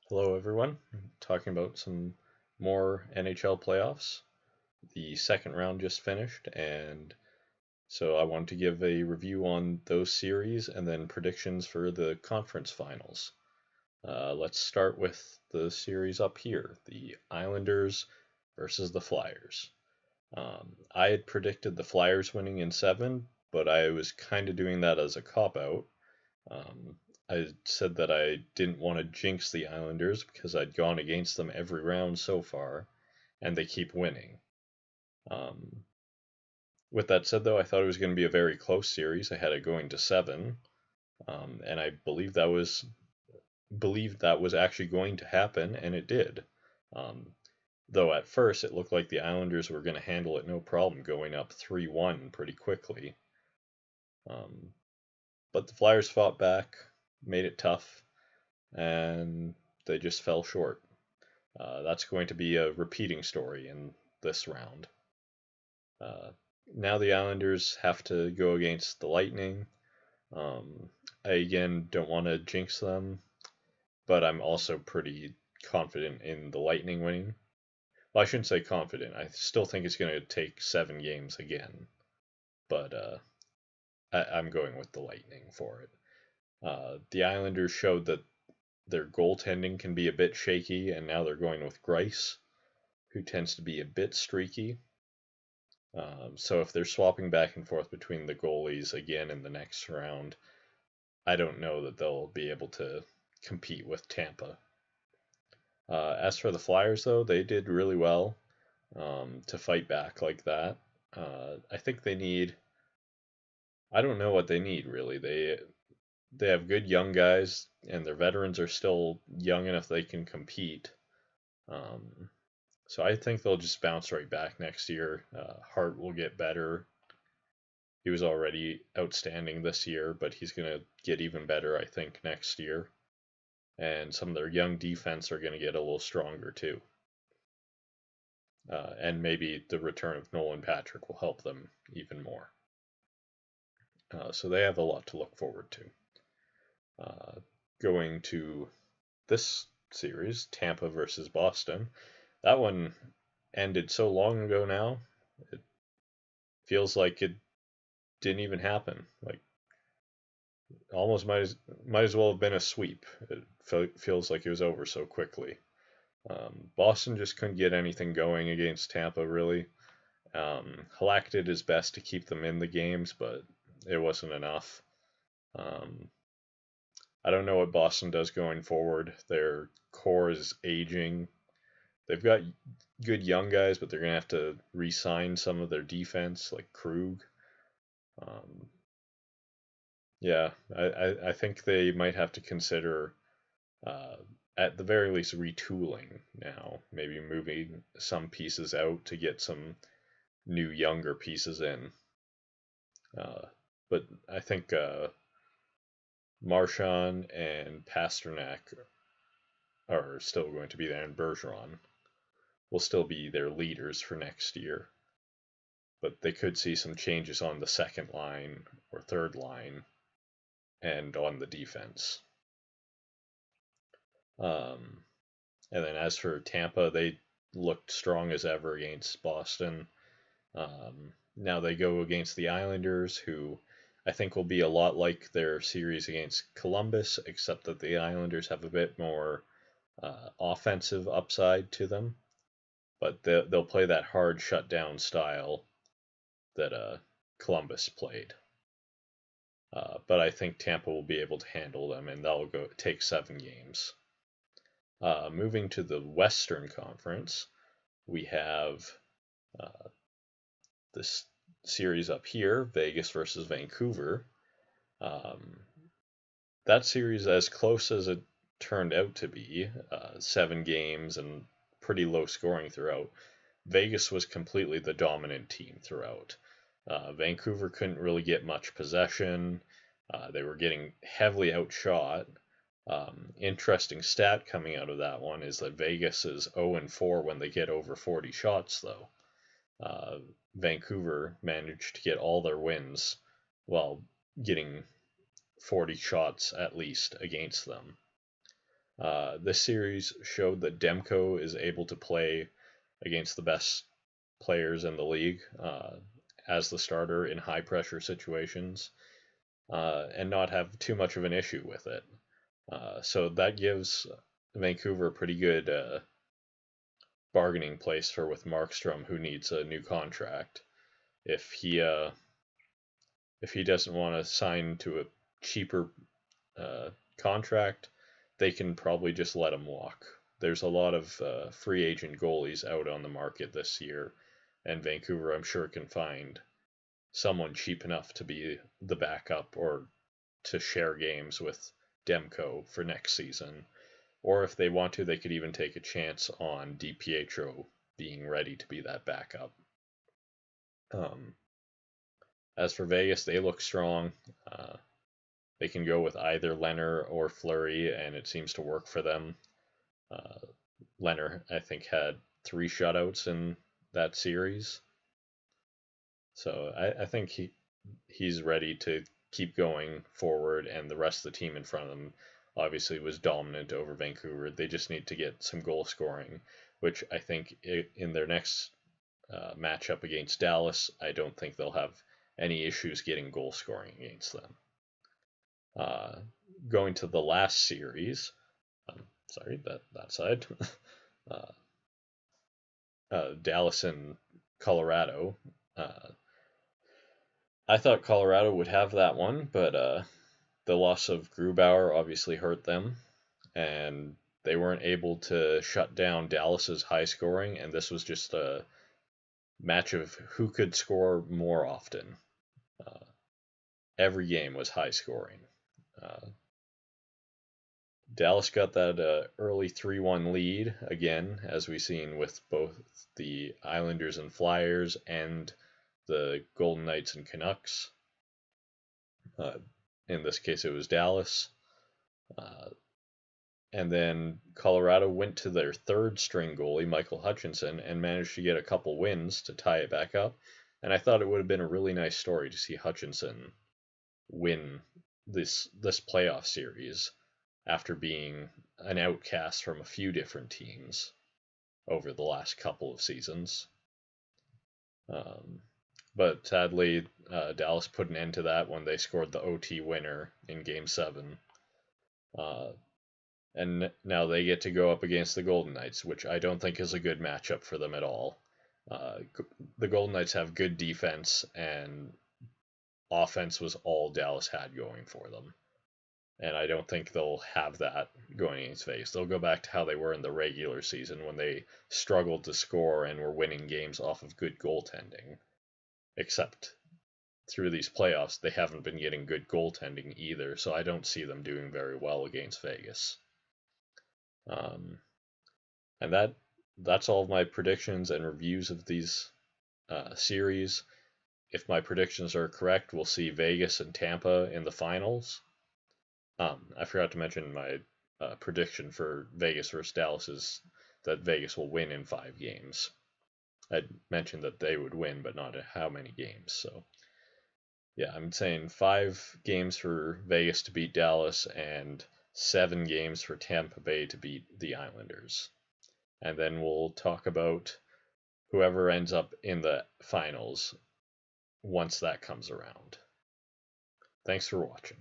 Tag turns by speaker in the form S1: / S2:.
S1: Hello, everyone. Talking about some more NHL playoffs. The second round just finished, and so I wanted to give a review on those series and then predictions for the conference finals. Let's start with the series up here, the Islanders versus the Flyers. I had predicted the Flyers winning in seven, but I was kind of doing that as a cop out. Um, I said that I didn't want to jinx the Islanders because I'd gone against them every round so far, and they keep winning. Um, with that said, though, I thought it was going to be a very close series. I had it going to seven, and I believed that was actually going to happen, and it did. Um, though at first it looked like the Islanders were going to handle it no problem, going up 3-1 pretty quickly. Um, but the Flyers fought back, made it tough, and they just fell short. That's going to be a repeating story in this round. Uh, now the Islanders have to go against the Lightning. Um, I again don't want to jinx them, but I'm also pretty confident in the Lightning winning. Well, I shouldn't say confident. I still think it's going to take 7 games again, but I'm going with the Lightning for it. The Islanders showed that their goaltending can be a bit shaky, and now they're going with Grice, who tends to be a bit streaky. So if they're swapping back and forth between the goalies again in the next round, I don't know that they'll be able to compete with Tampa. As for the Flyers, though, they did really well to fight back like that. I think they need. I don't know what they need really. They have good young guys, and their veterans are still young enough they can compete. Um, so I think they'll just bounce right back next year. Hart will get better. He was already outstanding this year, but he's going to get even better, I think, next year. And some of their young defense are going to get a little stronger too. And maybe the return of Nolan Patrick will help them even more. So they have a lot to look forward to. Going to this series, Tampa versus Boston. That one ended so long ago now. It feels like it didn't even happen. Like almost might as well have been a sweep. It feels like it was over so quickly. Boston just couldn't get anything going against Tampa really. Halak did his best to keep them in the games, but it wasn't enough. I don't know what Boston does going forward. Their core is aging. They've got good young guys, but they're going to have to re-sign some of their defense, like Krug. Um, yeah, I think they might have to consider, uh, at the very least, retooling now. Maybe moving some pieces out to get some new, younger pieces in. But I think Marchand and Pasternak are still going to be there, and Bergeron will still be their leaders for next year. But they could see some changes on the second line or third line and on the defense. Um, and then as for Tampa, they looked strong as ever against Boston. Now they go against the Islanders, who I think will be a lot like their series against Columbus, except that the Islanders have a bit more offensive upside to them. But they'll play that hard shutdown style that Columbus played. But I think Tampa will be able to handle them, and that'll go take 7 games. Moving to the Western Conference, we have this series up here, Vegas versus Vancouver. That series, as close as it turned out to be, 7 games and pretty low scoring throughout, Vegas was completely the dominant team throughout. Vancouver couldn't really get much possession. They were getting heavily outshot. Interesting stat coming out of that one is that Vegas is 0-4 when they get over 40 shots, though. Vancouver managed to get all their wins while getting 40 shots at least against them. This series showed that Demko is able to play against the best players in the league as the starter in high pressure situations and not have too much of an issue with it. So that gives Vancouver a pretty good bargaining place for with Markstrom, who needs a new contract. If he doesn't want to sign to a cheaper contract, they can probably just let him walk. There's a lot of free agent goalies out on the market this year, and Vancouver, I'm sure, can find someone cheap enough to be the backup or to share games with Demko for next season. Or if they want to, they could even take a chance on DiPietro being ready to be that backup. As for Vegas, they look strong. They can go with either Leonard or Fleury, and it seems to work for them. Leonard, I think, had 3 shutouts in that series. So I think he's ready to keep going forward, and the rest of the team in front of them obviously was dominant over Vancouver. They just need to get some goal scoring, which I think in their next matchup against Dallas, I don't think they'll have any issues getting goal scoring against them. Going to the last series, sorry, that side, Dallas and Colorado. I thought Colorado would have that one, but the loss of Grubauer obviously hurt them, and they weren't able to shut down Dallas's high scoring, and this was just a match of who could score more often. Every game was high scoring. Dallas got that early 3-1 lead again, as we've seen with both the Islanders and Flyers and the Golden Knights and Canucks. In this case, it was Dallas. And then Colorado went to their third string goalie, Michael Hutchinson, and managed to get a couple wins to tie it back up. And I thought it would have been a really nice story to see Hutchinson win this playoff series after being an outcast from a few different teams over the last couple of seasons. But sadly, Dallas put an end to that when they scored the OT winner in Game 7. And now they get to go up against the Golden Knights, which I don't think is a good matchup for them at all. The Golden Knights have good defense, and offense was all Dallas had going for them. And I don't think they'll have that going against Vegas. They'll go back to how they were in the regular season when they struggled to score and were winning games off of good goaltending. Except through these playoffs, they haven't been getting good goaltending either, so I don't see them doing very well against Vegas. And that's all of my predictions and reviews of these series. If my predictions are correct, we'll see Vegas and Tampa in the finals. I forgot to mention my prediction for Vegas versus Dallas is that Vegas will win in 5 games. I mentioned that they would win, but not how many games. So, yeah, I'm saying 5 games for Vegas to beat Dallas and 7 games for Tampa Bay to beat the Islanders. And then we'll talk about whoever ends up in the finals once that comes around. Thanks for watching.